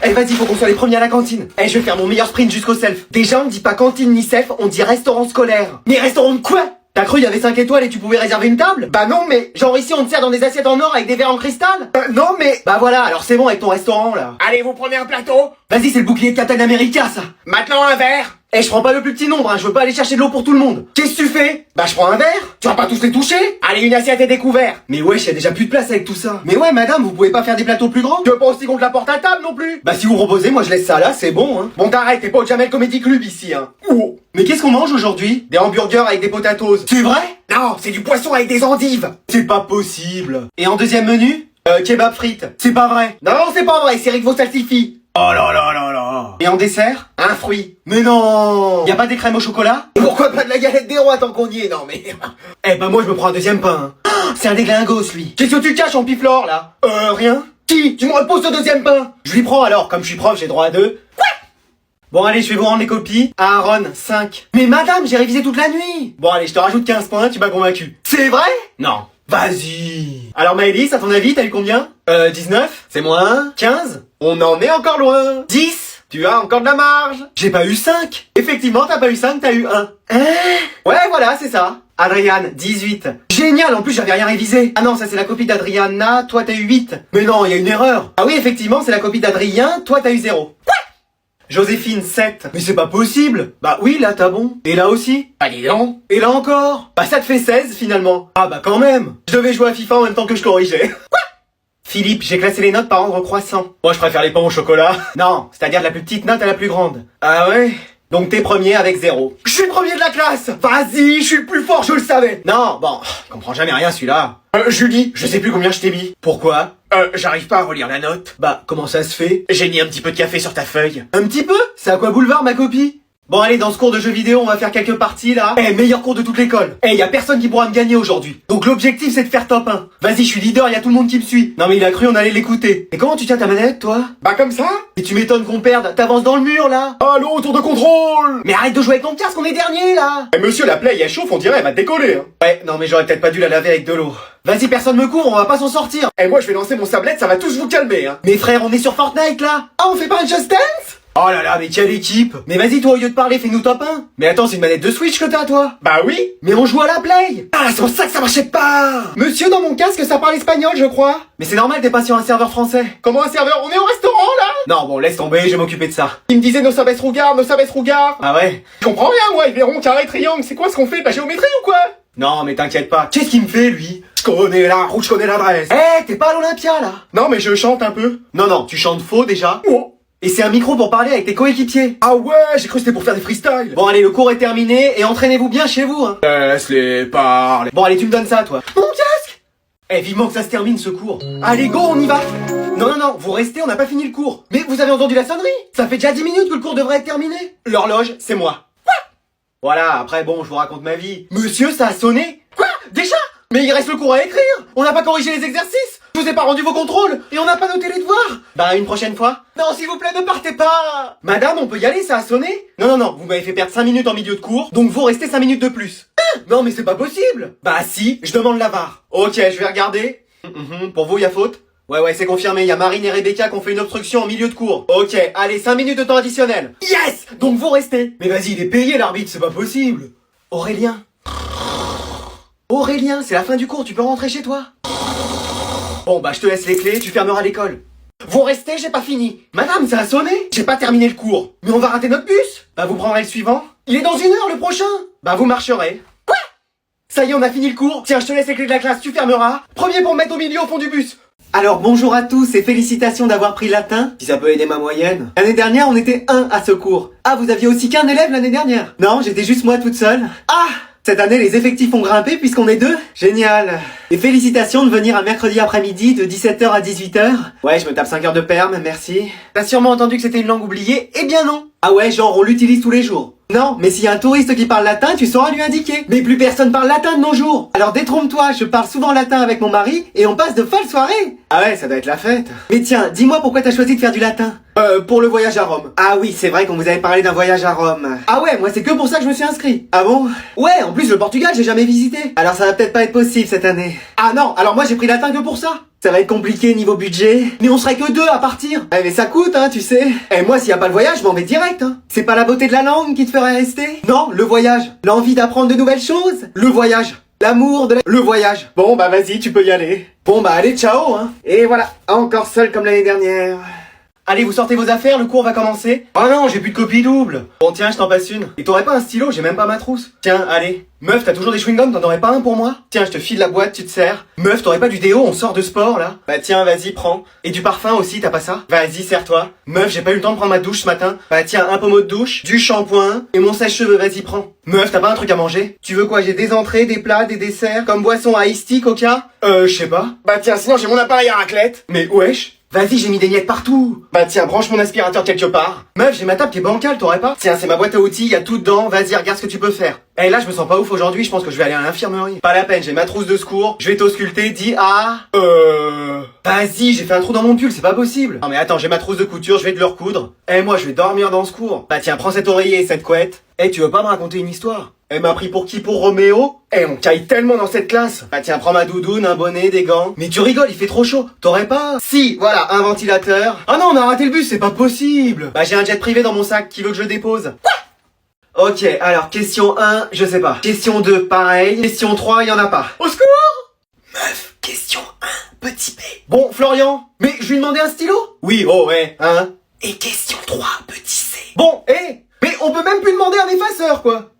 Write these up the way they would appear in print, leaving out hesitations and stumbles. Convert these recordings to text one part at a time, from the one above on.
Eh vas-y, faut qu'on soit les premiers à la cantine. Eh, je vais faire mon meilleur sprint jusqu'au self. Déjà, on dit pas cantine ni self, on dit restaurant scolaire. Mais restaurant de quoi? T'as cru il y avait 5 étoiles et tu pouvais réserver une table? Bah non, mais genre ici on te sert dans des assiettes en or avec des verres en cristal? Non mais... Bah voilà, alors c'est bon avec ton restaurant là. Allez, vous prenez un plateau. Vas-y, c'est le bouclier de Captain America ça. Maintenant un verre. Eh, je prends pas le plus petit nombre, hein, je veux pas aller chercher de l'eau pour tout le monde. Qu'est-ce que tu fais? Bah je prends un verre. Tu vas pas tous les toucher? Allez, une assiette et des couverts. Mais wesh, y a déjà plus de place avec tout ça. Mais ouais madame, vous pouvez pas faire des plateaux plus grands? Tu veux pas aussi qu'on te la porte à table non plus? Bah si vous proposez, moi je laisse ça là, c'est bon hein. Bon, t'arrêtes, t'es pas au Jamel Comedy Club ici, hein. Oh. Mais qu'est-ce qu'on mange aujourd'hui? Des hamburgers avec des potatoes. C'est vrai? Non, c'est du poisson avec des endives. C'est pas possible. Et en deuxième menu? Kebab frites. C'est pas vrai. Non, c'est pas vrai, c'est Rick vos salsifis. Oh là là là là. Et en dessert? Un fruit. Mais non. Y a pas des crèmes au chocolat? Pourquoi pas de la galette des rois tant qu'on y est? Non mais... Eh bah moi je me prends un deuxième pain. Hein. Oh, c'est un déglingos lui. Qu'est-ce que tu caches en piflore là? Rien. Qui? Tu me reposes ce deuxième pain? Je lui prends alors, comme je suis prof, j'ai droit à 2. Bon allez, je vais vous rendre les copies. Aaron, 5. Mais madame, j'ai révisé toute la nuit. Bon allez, je te rajoute 15 points, tu m'as convaincu. C'est vrai? Non. Vas-y. Alors Maëlys, à ton avis, t'as eu combien? 19. C'est moins 15. On en est encore loin. 10. Tu as encore de la marge. J'ai pas eu 5. Effectivement, t'as pas eu 5, t'as eu 1. Hein? Ouais, voilà, c'est ça. Adriane, 18. Génial, en plus j'avais rien révisé. Ah non, ça c'est la copie d'Adriana, toi t'as eu 8. Mais non, il y a une erreur. Ah oui, effectivement, c'est la copie d'Adrien, toi t'as eu 0. Quoi? Joséphine, 7. Mais c'est pas possible. Bah oui, là t'as bon. Et là aussi. Bah dis donc. Et là encore. Bah ça te fait 16 finalement. Ah bah quand même. Je devais jouer à FIFA en même temps que je corrigeais. Quoi? Philippe, j'ai classé les notes par ordre croissant. Moi je préfère les pains au chocolat. Non, c'est-à-dire de la plus petite note à la plus grande. Ah ouais? Donc t'es premier avec 0. Je suis premier de la classe. Vas-y, je suis le plus fort, je le savais. Non, bon, je comprends jamais rien celui-là. Julie, je sais plus combien je t'ai mis. Pourquoi? J'arrive pas à relire la note. Bah, comment ça se fait? J'ai mis un petit peu de café sur ta feuille. Un petit peu? C'est à quoi boulevard ma copie? Bon allez, dans ce cours de jeux vidéo, on va faire quelques parties là. Eh, meilleur cours de toute l'école. Eh, y a personne qui pourra me gagner aujourd'hui. Donc l'objectif c'est de faire top 1. Vas-y, je suis leader, y a tout le monde qui me suit. Non mais il a cru on allait l'écouter. Et comment tu tiens ta manette, toi? Bah comme ça. Et tu m'étonnes qu'on perde, t'avances dans le mur là. Allô, tour de contrôle. Mais arrête de jouer avec ton casque, on est dernier là. Eh monsieur, la play elle chauffe, on dirait elle va décoller. Hein. Ouais, non mais j'aurais peut-être pas dû la laver avec de l'eau. Vas-y, personne me court, on va pas s'en sortir. Eh moi je vais lancer mon sablette, ça va tous vous calmer. Hein. Mais frère, on est sur Fortnite là. Ah, on fait pas un Just Dance? Oh là là, mais quelle équipe! Mais vas-y toi, au lieu de parler, fais-nous top 1! Mais attends, c'est une manette de Switch que t'as toi! Bah oui! Mais on joue à la play! Ah, c'est pour ça que ça marchait pas! Monsieur, dans mon casque, ça parle espagnol, je crois! Mais c'est normal, t'es pas sur un serveur français! Comment un serveur? On est au restaurant, là? Non, bon, laisse tomber, je vais m'occuper de ça! Il me disait nos sabes rougards, nos sabes rougards! Ah ouais? Je comprends rien, moi, ils verront carré, triangle, c'est quoi ce qu'on fait? De la géométrie ou quoi? Non, mais t'inquiète pas, qu'est-ce qu'il me fait, lui? Je connais la route, je connais l'adresse! Eh, t'es pas à l'Olympia, là! Non, mais je chante un peu! Non, tu chantes faux, déjà! Oh. Et c'est un micro pour parler avec tes coéquipiers! Ah ouais, j'ai cru que c'était pour faire des freestyles! Bon allez, le cours est terminé, et entraînez-vous bien chez vous, hein! Laisse-les parler! Bon allez, tu me donnes ça, toi! Mon casque! Eh, vivement que ça se termine, ce cours! Allez, go, on y va! Non, vous restez, on n'a pas fini le cours! Mais vous avez entendu la sonnerie? Ça fait déjà 10 minutes que le cours devrait être terminé! L'horloge, c'est moi! Voilà, après bon, je vous raconte ma vie. Monsieur, ça a sonné? Quoi? Déjà? Mais il reste le cours à écrire! On n'a pas corrigé les exercices! Je vous ai pas rendu vos contrôles! Et on n'a pas noté les devoirs! Bah, une prochaine fois? Non, s'il vous plaît, ne partez pas! Madame, on peut y aller, ça a sonné? Non, vous m'avez fait perdre 5 minutes en milieu de cours, donc vous restez 5 minutes de plus. Non, mais c'est pas possible! Bah si, je demande la VAR. Ok, je vais regarder. Pour vous, y a faute? Ouais, c'est confirmé, y a Marine et Rebecca qui ont fait une obstruction en milieu de cours. Ok, allez, 5 minutes de temps additionnel. Yes! Donc vous restez. Mais vas-y, il est payé l'arbitre, c'est pas possible. Aurélien, c'est la fin du cours, tu peux rentrer chez toi. Bon, bah je te laisse les clés, tu fermeras l'école. Vous restez, j'ai pas fini. Madame, ça a sonné? J'ai pas terminé le cours. Mais on va rater notre bus. Bah vous prendrez le suivant. Il est dans 1 heure, le prochain. Bah vous marcherez. Quoi? Ça y est, on a fini le cours. Tiens, je te laisse les clés de la classe, tu fermeras. Premier pour me mettre au milieu au fond du bus. Alors bonjour à tous et félicitations d'avoir pris latin, si ça peut aider ma moyenne. L'année dernière on était 1 à ce cours. Ah, vous aviez aussi qu'un élève l'année dernière? Non, j'étais juste moi toute seule. Ah! Cette année les effectifs ont grimpé puisqu'on est 2. Génial. Et félicitations de venir un mercredi après-midi de 17h à 18h. Ouais, je me tape 5 heures de perm, merci. T'as sûrement entendu que c'était une langue oubliée? Eh bien non. Ah ouais, genre on l'utilise tous les jours. Non, mais s'il y a un touriste qui parle latin, tu sauras lui indiquer. Mais plus personne parle latin de nos jours. Alors détrompe-toi, je parle souvent latin avec mon mari et on passe de folles soirées. Ah ouais, ça doit être la fête. Mais tiens, dis-moi pourquoi t'as choisi de faire du latin? Pour le voyage à Rome. Ah oui, c'est vrai qu'on vous avait parlé d'un voyage à Rome. Ah ouais, moi c'est que pour ça que je me suis inscrit. Ah bon? Ouais, en plus le Portugal j'ai jamais visité. Alors ça va peut-être pas être possible cette année. Ah non, alors moi j'ai pris latin que pour ça. Ça va être compliqué niveau budget. Mais on serait que 2 à partir. Eh mais ça coûte, hein, tu sais. Et moi, s'il y a pas le voyage, je m'en vais direct, hein. C'est pas la beauté de la langue qui te ferait rester? Non, le voyage. L'envie d'apprendre de nouvelles choses. Le voyage. L'amour de la... Le voyage. Bon, bah vas-y, tu peux y aller. Bon, bah allez, ciao, hein. Et voilà, encore seul comme l'année dernière. Allez, vous sortez vos affaires, le cours va commencer. Oh non, j'ai plus de copie double. Bon, tiens, je t'en passe une. Et t'aurais pas un stylo, j'ai même pas ma trousse. Tiens, allez. Meuf, t'as toujours des chewing-gums, t'en aurais pas un pour moi? Tiens, je te file la boîte, tu te sers. Meuf, t'aurais pas du déo, on sort de sport, là? Bah tiens, vas-y, prends. Et du parfum aussi, t'as pas ça? Vas-y, sers-toi. Meuf, j'ai pas eu le temps de prendre ma douche ce matin. Bah tiens, un pommeau de douche, du shampoing, et mon sèche-cheveux, vas-y, prends. Meuf, t'as pas un truc à manger? Tu veux quoi? J'ai des entrées, des plats, des desserts, comme boisson à iced tea, coca? Je sais pas. Bah tiens, sinon j'ai mon appareil à raclette. Mais wesh. Vas-y, j'ai mis des miettes partout. Bah tiens, branche mon aspirateur quelque part. Meuf, j'ai ma table qui est bancale, t'aurais pas? Tiens, c'est ma boîte à outils, y a tout dedans, vas-y, regarde ce que tu peux faire. Eh là, je me sens pas ouf aujourd'hui, je pense que je vais aller à l'infirmerie. Pas la peine, j'ai ma trousse de secours, je vais t'ausculter, dis ah... Vas-y, j'ai fait un trou dans mon pull, c'est pas possible. Non mais attends, j'ai ma trousse de couture, je vais te le recoudre. Eh moi, je vais dormir dans ce cours. Bah tiens, prends cet oreiller et cette couette. Eh, tu veux pas me raconter une histoire? Elle m'a pris pour qui? Pour Roméo? Eh, on caille tellement dans cette classe. Bah tiens, prends ma doudoune, un bonnet, des gants. Mais tu rigoles, il fait trop chaud. T'aurais pas? Si, voilà, un ventilateur. Ah non, on a raté le bus, c'est pas possible. Bah j'ai un jet privé dans mon sac, qui veut que je le dépose? Quoi? Ok, alors question 1, je sais pas. Question 2, pareil. Question 3, y en a pas. Au secours! Meuf, question 1, petit P. Bon, Florian, mais je lui demandais un stylo? Oui, oh ouais, hein. Et question 3, petit C. Bon, mais on peut même plus demander un effaceur, quoi.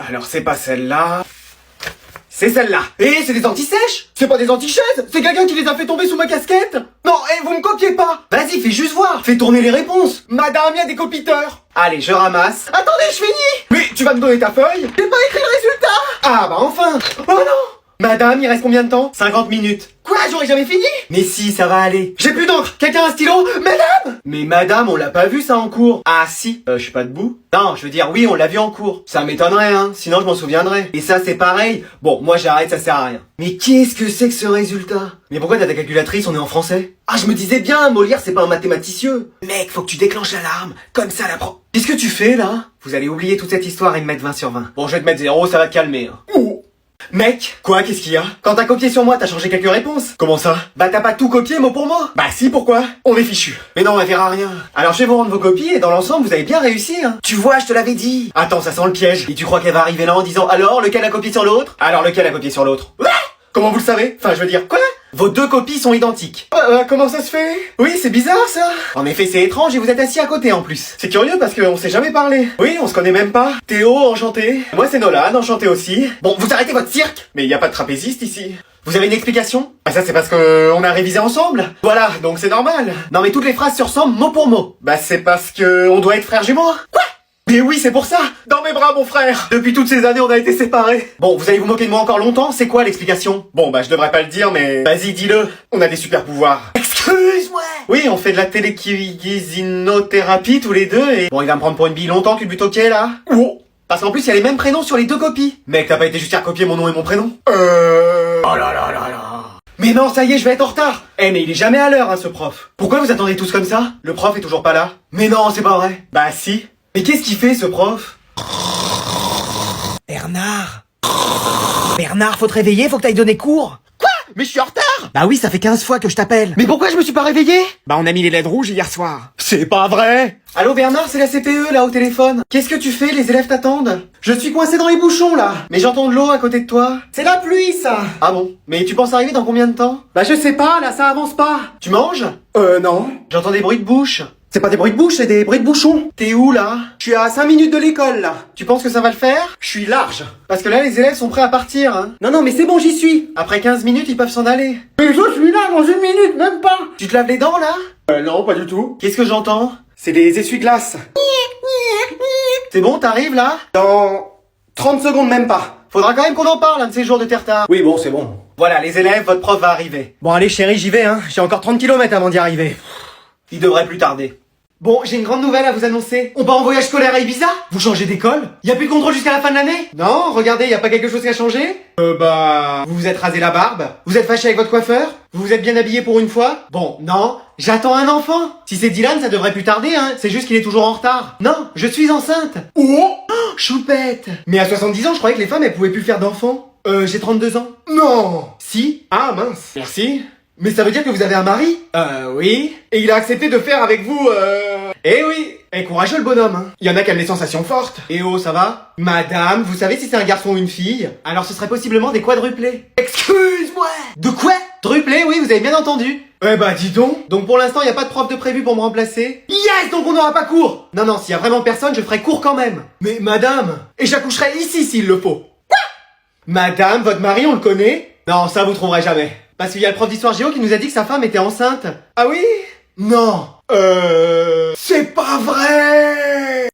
Alors c'est pas celle-là. C'est celle-là. Et c'est des anti-sèches. C'est pas des anti-chaises. C'est quelqu'un qui les a fait tomber sous ma casquette. Non, vous me copiez pas. Vas-y, fais juste voir. Fais tourner les réponses. Madame, y a des copiteurs. Allez, je ramasse. Attendez, je finis. Mais tu vas me donner ta feuille? J'ai pas écrit le résultat. Ah bah enfin. Oh non. Madame, il reste combien de temps? 50 minutes. Quoi? J'aurais jamais fini? Mais si, ça va aller. J'ai plus d'encre. Quelqu'un a un stylo? Madame! Mais madame, on l'a pas vu ça en cours. Ah si, je suis pas debout. Non, je veux dire oui, on l'a vu en cours. Ça m'étonnerait, hein. Sinon je m'en souviendrais. Et ça c'est pareil. Bon, moi j'arrête, ça sert à rien. Mais qu'est-ce que c'est que ce résultat? Mais pourquoi t'as ta calculatrice? On est en français. Ah, je me disais bien, Molière c'est pas un mathématicien. Mec, faut que tu déclenches l'alarme. Comme ça la prend. Qu'est-ce que tu fais là? Vous allez oublier toute cette histoire et me mettre 20 sur 20. Bon, je vais te mettre 0, ça va te calmer. Hein. Oh. Mec, quoi, qu'est-ce qu'il y a? Quand t'as copié sur moi, t'as changé quelques réponses. Comment ça? Bah t'as pas tout copié mot pour mot. Bah si, pourquoi? On est fichu. Mais non, elle verra rien. Alors je vais vous rendre vos copies et dans l'ensemble, vous avez bien réussi, hein. Tu vois, je te l'avais dit. Attends, ça sent le piège. Et tu crois qu'elle va arriver là en disant alors, lequel a copié sur l'autre? Alors lequel a copié sur l'autre? Comment vous le savez? Enfin, je veux dire, quoi? Vos 2 copies sont identiques. Comment ça se fait? Oui, c'est bizarre ça. En effet, c'est étrange et vous êtes assis à côté en plus. C'est curieux parce qu'on s'est jamais parlé. Oui, on se connaît même pas. Théo, enchanté. Moi, c'est Nolan, enchanté aussi. Bon, vous arrêtez votre cirque. Mais y a pas de trapéziste ici. Vous avez une explication? Ah ça c'est parce que on a révisé ensemble. Voilà, donc c'est normal. Non mais toutes les phrases se ressemblent mot pour mot. Bah c'est parce que on doit être frères jumeaux. Quoi? Mais oui, c'est pour ça. Dans mes bras, mon frère. Depuis toutes ces années, on a été séparés. Bon, vous allez vous moquer de moi encore longtemps? C'est quoi l'explication? Bon, bah je devrais pas le dire, mais vas-y, dis-le. On a des super pouvoirs. Excuse-moi. Oui, on fait de la télékinésinothérapie tous les deux et... Bon, il va me prendre pour une bille longtemps, tu le but ok, là? Oh. Parce qu'en plus, il y a les mêmes prénoms sur les 2 copies. Mec, t'as pas été juste à copier mon nom et mon prénom? Oh là là là là. Mais non, ça y est, je vais être en retard. Mais il est jamais à l'heure, hein, ce prof. Pourquoi vous attendez tous comme ça? Le prof est toujours pas là. Mais non, c'est pas vrai. Bah si. Mais qu'est-ce qu'il fait, ce prof? Bernard, faut te réveiller, faut que t'ailles donner cours. Quoi? Mais je suis en retard. Bah oui, ça fait 15 fois que je t'appelle. Mais pourquoi je me suis pas réveillé? Bah on a mis les LED rouges hier soir. C'est pas vrai. Allô Bernard, c'est la CPE là au téléphone. Qu'est-ce que tu fais? Les élèves t'attendent. Je suis coincé dans les bouchons là. Mais j'entends de l'eau à côté de toi. C'est la pluie ça. Ah bon? Mais tu penses arriver dans combien de temps? Bah je sais pas, là ça avance pas. Tu manges? Non. J'entends des bruits de bouche. C'est pas des bruits de bouche, c'est des bruits de bouchons. T'es où là? Je suis à 5 minutes de l'école là. Tu penses que ça va le faire? Je suis large. Parce que là les élèves sont prêts à partir, hein. Non mais c'est bon, j'y suis. Après 15 minutes, ils peuvent s'en aller. Mais je suis là dans 1 minute, même pas. Tu te laves les dents là? Non, pas du tout. Qu'est-ce que j'entends? C'est des essuie-glaces. C'est bon, t'arrives là? Dans 30 secondes, même pas. Faudra quand même qu'on en parle un de ces jours de terre-tard. Oui, bon, c'est bon. Voilà, les élèves, votre prof va arriver. Bon, allez chérie, j'y vais, hein. J'ai encore 30 km avant d'y arriver. Il devrait plus tarder. Bon, j'ai une grande nouvelle à vous annoncer. On part en voyage scolaire à Ibiza? Vous changez d'école? Y a plus de contrôle jusqu'à la fin de l'année? Non, regardez, y a pas quelque chose qui a changé? Vous vous êtes rasé la barbe? Vous êtes fâché avec votre coiffeur? Vous vous êtes bien habillé pour une fois? Bon, non, j'attends un enfant. Si c'est Dylan, ça devrait plus tarder, hein. C'est juste qu'il est toujours en retard. Non, je suis enceinte. Oh, choupette. Mais à 70 ans, je croyais que les femmes, elles pouvaient plus faire d'enfants. J'ai 32 ans. Non. Si. Ah mince. Merci. Mais ça veut dire que vous avez un mari? Oui. Et il a accepté de faire avec vous, Eh oui. Et courageux le bonhomme, hein. Il y en a qui aiment les sensations fortes. Eh oh, ça va? Madame, vous savez si c'est un garçon ou une fille? Alors ce serait possiblement des quadruplés. Excuse-moi. De quoi? Druplés, oui, vous avez bien entendu. Eh bah dis donc. Donc pour l'instant, y a pas de prof de prévu pour me remplacer. Yes, donc on n'aura pas cours. Non, non, s'il y a vraiment personne, je ferai cours quand même. Mais madame, et j'accoucherai ici s'il le faut. Quoi? Madame, votre mari, on le connaît? Non, ça vous trouverez jamais. Parce qu'il y a le prof d'histoire géo qui nous a dit que sa femme était enceinte. Ah oui? Non. C'est pas vrai.